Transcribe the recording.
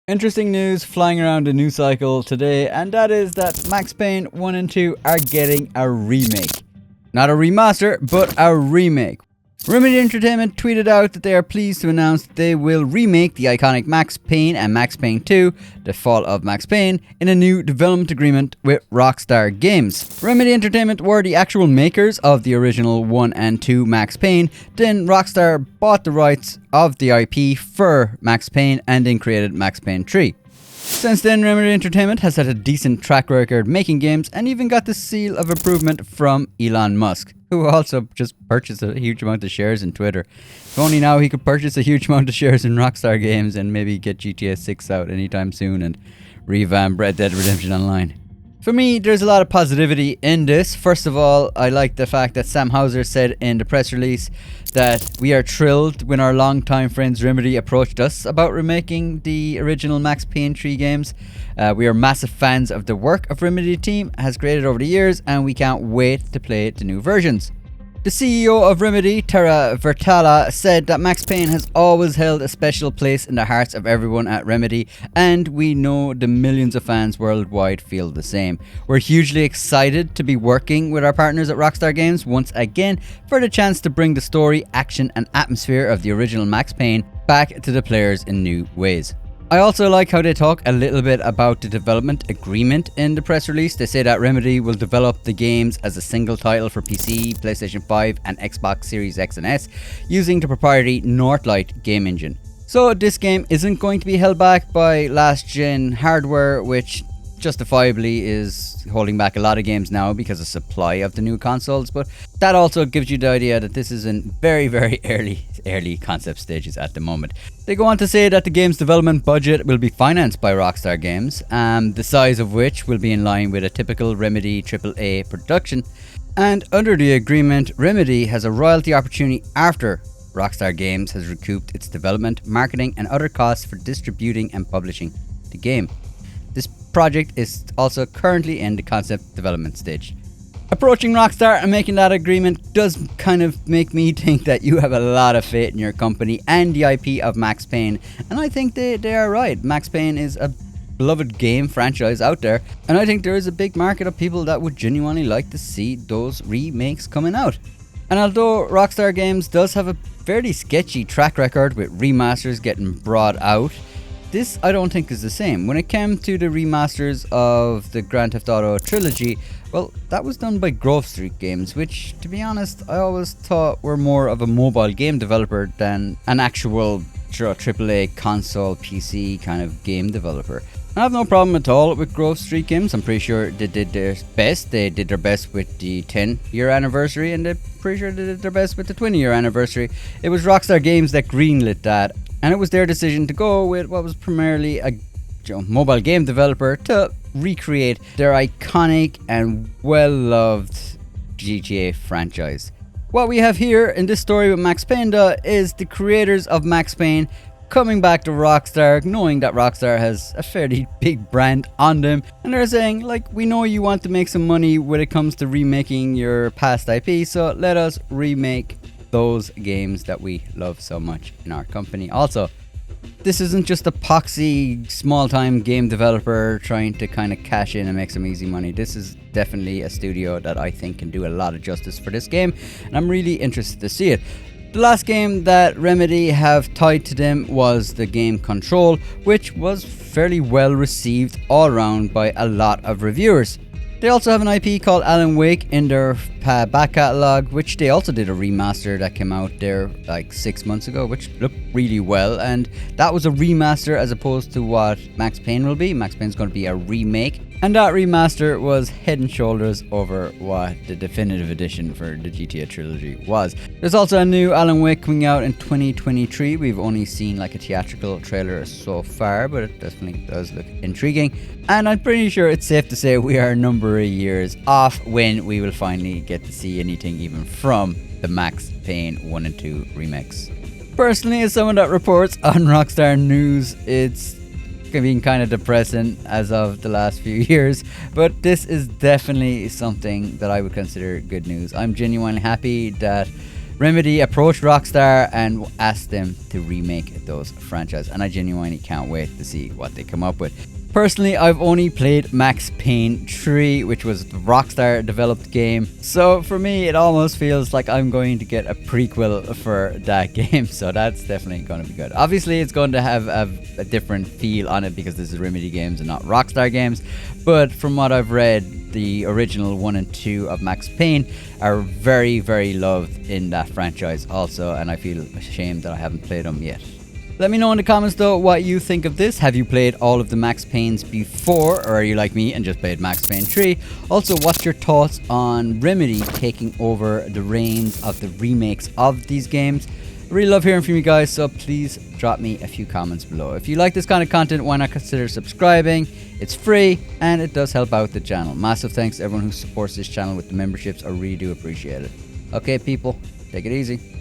Interesting news flying around the news cycle today, and that is that Max Payne 1 and 2 are getting a remake. Not a remaster, but a remake. Remedy Entertainment tweeted out that they are pleased to announce that they will remake the iconic Max Payne and Max Payne 2, The Fall of Max Payne, in a new development agreement with Rockstar Games. Remedy Entertainment were the actual makers of the original 1 and 2 Max Payne, then Rockstar bought the rights of the IP for Max Payne and then created Max Payne 3. Since then, Remedy Entertainment has had a decent track record making games and even got the seal of approval from Elon Musk, who also just purchased a huge amount of shares in Twitter. If only now he could purchase a huge amount of shares in Rockstar Games and maybe get GTA 6 out anytime soon and revamp Red Dead Redemption Online. For me, there's a lot of positivity in this. First of all, I like the fact that Sam Houser said in the press release that we are thrilled when our longtime friends Remedy approached us about remaking the original Max Payne 3 games. We are massive fans of the work of Remedy team has created over the years, and we can't wait to play the new versions. The CEO of Remedy, Tara Vertala, said that Max Payne has always held a special place in the hearts of everyone at Remedy, and we know the millions of fans worldwide feel the same. We're hugely excited to be working with our partners at Rockstar Games once again for the chance to bring the story, action and atmosphere of the original Max Payne back to the players in new ways. I also like how they talk a little bit about the development agreement in the press release. They say that Remedy will develop the games as a single title for PC, PlayStation 5 and Xbox Series X and S using the proprietary Northlight game engine. So this game isn't going to be held back by last gen hardware, which justifiably is holding back a lot of games now because of supply of the new consoles, but that also gives you the idea that this is in very early concept stages at the moment. They go on to say that the game's development budget will be financed by Rockstar Games, the size of which will be in line with a typical Remedy AAA production, and under the agreement, Remedy has a royalty opportunity after Rockstar Games has recouped its development, marketing and other costs for distributing and publishing the game. This project is also currently in the concept development stage. Approaching Rockstar and making that agreement does kind of make me think that you have a lot of faith in your company and the IP of Max Payne, and I think they are right. Max Payne is a beloved game franchise out there, and I think there is a big market of people that would genuinely like to see those remakes coming out. And although Rockstar Games does have a fairly sketchy track record with remasters getting brought out, this I don't think is the same. When it came to the remasters of the Grand Theft Auto trilogy, well, that was done by Grove Street Games, which, to be honest, I always thought were more of a mobile game developer than an actual AAA console PC kind of game developer. I have no problem at all with Grove Street Games. I'm pretty sure they did their best. They did their best with the 10-year anniversary, and they're pretty sure they did their best with the 20-year anniversary. It was Rockstar Games that greenlit that, and it was their decision to go with what was primarily a mobile game developer to recreate their iconic and well-loved GTA franchise. What we have here in this story with Max Payne is the creators of Max Payne coming back to Rockstar, knowing that Rockstar has a fairly big brand on them, and they're saying, like, we know you want to make some money when it comes to remaking your past IP, so let us remake those games that we love so much in our company. Also, this isn't just a poxy small-time game developer trying to kind of cash in and make some easy money. This is definitely a studio that I think can do a lot of justice for this game, and I'm really interested to see it. The last game that Remedy have tied to them was the game Control, which was fairly well received all around by a lot of reviewers. They also have an IP called Alan Wake in their back catalogue, which they also did a remaster that came out there like 6 months ago, which looked really well, and that was a remaster as opposed to what Max Payne will be. Max Payne's going to be a remake, and that remaster was head and shoulders over what the definitive edition for the GTA trilogy was. There's also a new Alan Wake coming out in 2023. We've only seen like a theatrical trailer so far, but it definitely does look intriguing, and I'm pretty sure it's safe to say we are a number of years off when we will finally get to see anything even from the Max Payne 1 and 2 remakes. Personally, as someone that reports on Rockstar News, it's been kind of depressing as of the last few years, but this is definitely something that I would consider good news. I'm genuinely happy that Remedy approached Rockstar and asked them to remake those franchises, and I genuinely can't wait to see what they come up with. Personally, I've only played Max Payne 3, which was the Rockstar developed game, so for me it almost feels like I'm going to get a prequel for that game, so that's definitely going to be good. Obviously it's going to have a different feel on it because this is Remedy games and not Rockstar games, but from what I've read, the original 1 and 2 of Max Payne are very, very loved in that franchise also, and I feel ashamed that I haven't played them yet. Let me know in the comments though what you think of this. Have you played all of the Max Paynes before, or are you like me and just played Max Payne 3? Also, what's your thoughts on Remedy taking over the reins of the remakes of these games? I really love hearing from you guys, so please drop me a few comments below. If you like this kind of content, why not consider subscribing? It's free and it does help out the channel. Massive thanks to everyone who supports this channel with the memberships. I really do appreciate it. Okay people, take it easy.